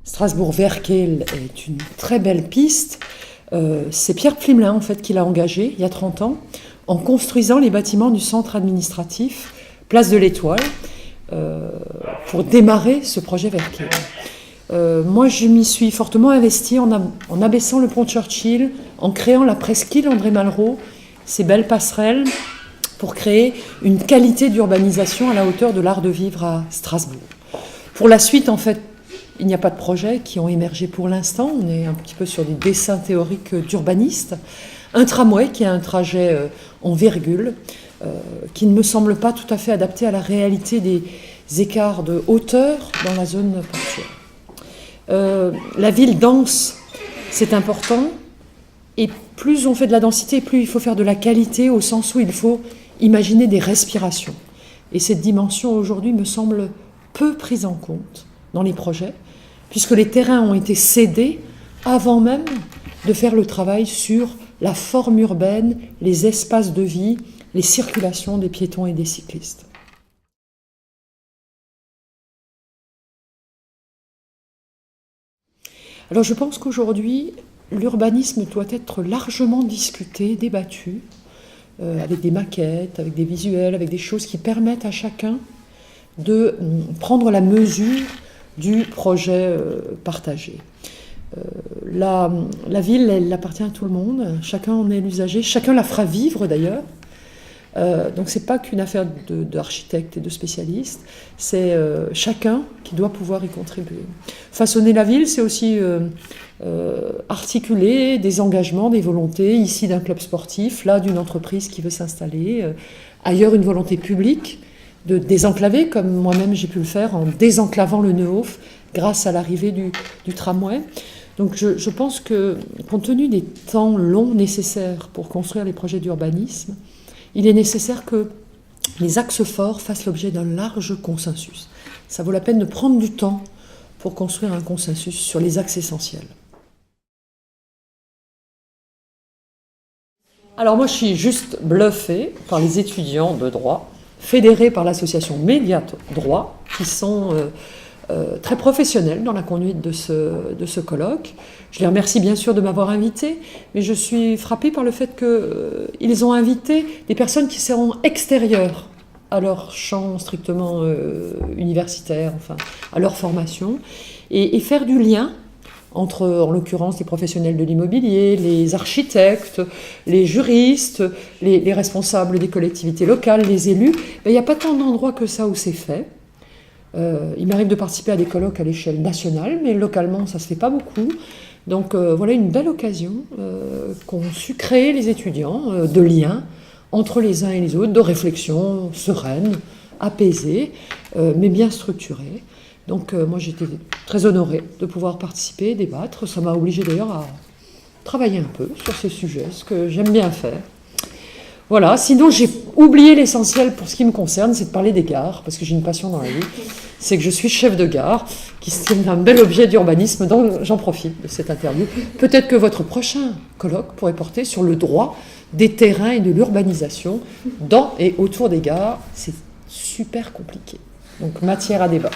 Strasbourg-Verkehl est une très belle piste. C'est Pierre Pflimlin en fait qui l'a engagé il y a 30 ans en construisant les bâtiments du centre administratif Place de l'Étoile pour démarrer ce projet Verkehl. Moi je m'y suis fortement investie en abaissant le pont Churchill, en créant la presqu'île André Malraux, ces belles passerelles pour créer une qualité d'urbanisation à la hauteur de l'art de vivre à Strasbourg. Pour la suite en fait, il n'y a pas de projets qui ont émergé pour l'instant. On est un petit peu sur des dessins théoriques d'urbanistes. Un tramway qui a un trajet en virgule, qui ne me semble pas tout à fait adapté à la réalité des écarts de hauteur dans la zone portuaire. La ville dense, c'est important. Et plus on fait de la densité, plus il faut faire de la qualité, au sens où il faut imaginer des respirations. Et cette dimension aujourd'hui me semble peu prise en compte dans les projets, puisque les terrains ont été cédés avant même de faire le travail sur la forme urbaine, les espaces de vie, les circulations des piétons et des cyclistes. Alors je pense qu'aujourd'hui, l'urbanisme doit être largement discuté, débattu, avec des maquettes, avec des visuels, avec des choses qui permettent à chacun de prendre la mesure du projet partagé. La ville, elle appartient à tout le monde, chacun en est l'usager, chacun la fera vivre d'ailleurs. Donc c'est pas qu'une affaire d'architectes et de spécialistes, c'est chacun qui doit pouvoir y contribuer. Façonner la ville, c'est aussi articuler des engagements, des volontés, ici d'un club sportif, là d'une entreprise qui veut s'installer, ailleurs une volonté publique de désenclaver, comme moi-même j'ai pu le faire en désenclavant le Neuhof grâce à l'arrivée du tramway. Donc je pense que, compte tenu des temps longs nécessaires pour construire les projets d'urbanisme, il est nécessaire que les axes forts fassent l'objet d'un large consensus. Ça vaut la peine de prendre du temps pour construire un consensus sur les axes essentiels. Alors moi je suis juste bluffée par les étudiants de droit fédérés par l'association Média Droit, qui sont très professionnels dans la conduite de ce colloque. Je les remercie bien sûr de m'avoir invité, mais je suis frappée par le fait qu'ils ont invité des personnes qui seront extérieures à leur champ strictement universitaire, enfin à leur formation, et faire du lien entre, en l'occurrence, les professionnels de l'immobilier, les architectes, les juristes, les responsables des collectivités locales, les élus. Il n'y a pas tant d'endroits que ça où c'est fait. Il m'arrive de participer à des colloques à l'échelle nationale, mais localement, ça ne se fait pas beaucoup. Donc voilà une belle occasion qu'ont su créer les étudiants de liens entre les uns et les autres, de réflexion sereine, apaisée, mais bien structurée. Donc moi j'étais très honorée de pouvoir participer, débattre. Ça m'a obligée d'ailleurs à travailler un peu sur ces sujets, ce que j'aime bien faire. Voilà, sinon j'ai oublié l'essentiel pour ce qui me concerne, c'est de parler des gares, parce que j'ai une passion dans la vie. C'est que je suis chef de gare, qui est un bel objet d'urbanisme, donc j'en profite de cette interview. Peut-être que votre prochain colloque pourrait porter sur le droit des terrains et de l'urbanisation dans et autour des gares. C'est super compliqué. Donc matière à débat.